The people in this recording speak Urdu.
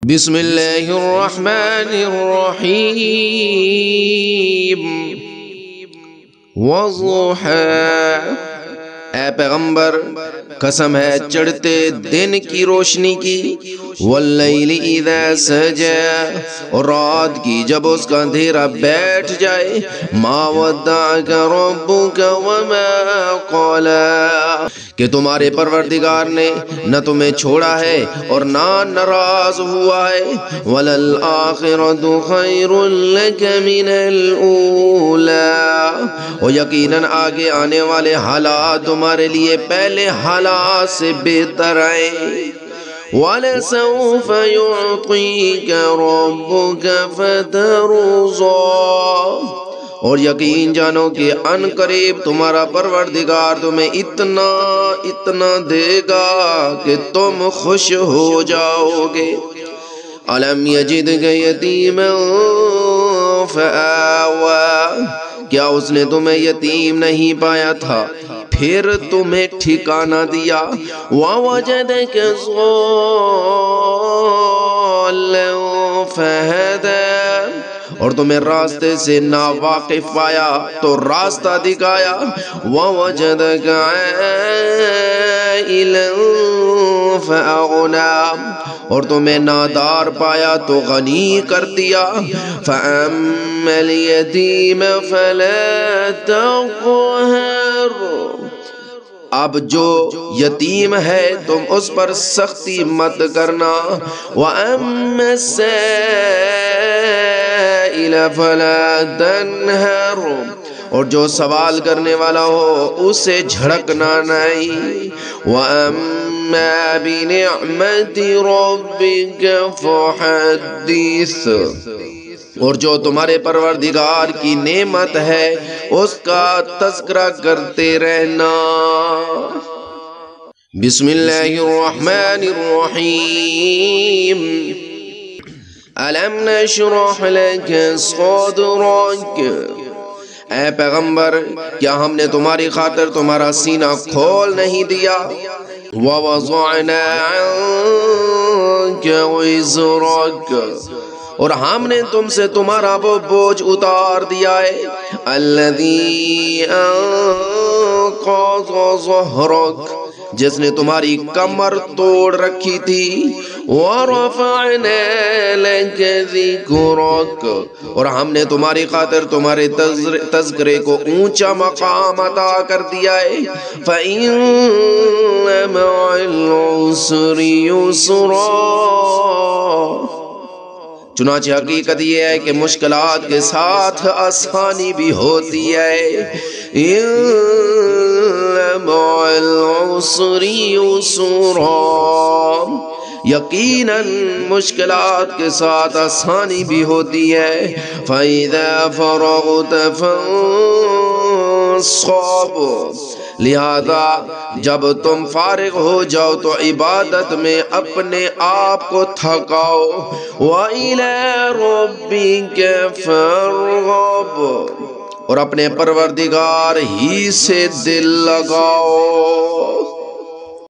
بسم اللہ الرحمن الرحیم والضحی، اے پیغمبر قسم ہے چڑھتے دن کی روشنی کی، واللیل اذا سجى، اور رات کی جب اس کا اندھیرا بیٹھ جائے، ما ودعك ربك وما قلى، کہ تمہارے پروردگار نے نہ تمہیں چھوڑا ہے اور نہ ناراض ہوا ہے، وَلَلْآخِرَةُ خَيْرٌ لَكَ مِنَ الْأُولَى، اور یقیناً آگے آنے والے حالات تمہارے لیے پہلے حالات سے بہتر ہیں، وَلَسَوْفَ يُعْطِيكَ رَبُّكَ فَتَرْضَىٰ، اور یقین جانو کہ ان قریب تمہارا پروردگار تمہیں اتنا دے گا کہ تم خوش ہو جاؤ گے۔ أَلَمْ يَجِدْكَ يَتِيمًا فَآوَىٰ، کیا اس نے تمہیں یتیم نہیں پایا تھا پھر تمہیں ٹھکانہ دیا، وَوَجَدَكَ ضَالًّا فَهَدَىٰ، اور تمہیں راستے سے ناواقف پایا تو راستہ دکھایا، وَوَجَدَكَ عَائِلًا فَأَغْنَىٰ، اور تمہیں نادار پایا تو غنی کر دیا، فَأَمَّا الْيَتِيمَ فَلَا تَقْهَرْ، اب جو یتیم ہے تم اس پر سختی مت کرنا، وَأَمَّا السَّائِلَ فَلَا تَنْهَرْ، اور جو سوال کرنے والا ہو اسے جھڑکنا نہیں، وَأَمَّا بِنِعْمَةِ رَبِّكَ فَحَدِّثْ، اور جو تمہارے پروردگار کی نعمت ہے اس کا تذکرہ کرتے رہنا۔ بسم اللہ الرحمن الرحیم، أَلَمْ نَشْرَحْ لَكَ صَدْرَكَ، اے پیغمبر کیا ہم نے تمہاری خاطر تمہارا سینہ کھول نہیں دیا، وَوَضَعْنَا عَنْكَ وِزْرَكَ، اور ہم نے تم سے تمہارا وہ بوجھ اتار دیا ہے، الَّذِي أَنقَضَ ظَهْرَكَ، جس نے تمہاری کمر توڑ رکھی تھی، وَرَفَعْنَا لَكَ ذِكْرَكَ، اور ہم نے تمہاری خاطر تمہارے تذکرے کو اونچا مقام عطا کر دیا ہے، فَإِنَّ مَعَ الْعُسْرِ يُسْرًا، چنانچہ حقیقت یہ ہے کہ مشکلات کے ساتھ آسانی بھی ہوتی ہے، اِنَّ مَعَ الْعُسْرِ يُسْرًا، یقیناً مشکلات کے ساتھ آسانی بھی ہوتی ہے، فَإِذَا فَرَغْتَ فَانصَبْ، لہذا جب تم فارغ ہو جاؤ تو عبادت میں اپنے آپ کو تھکاؤ، وَإِلَىٰ رَبِّكَ فَارْغَب، اور اپنے پروردگار ہی سے دل لگاؤ۔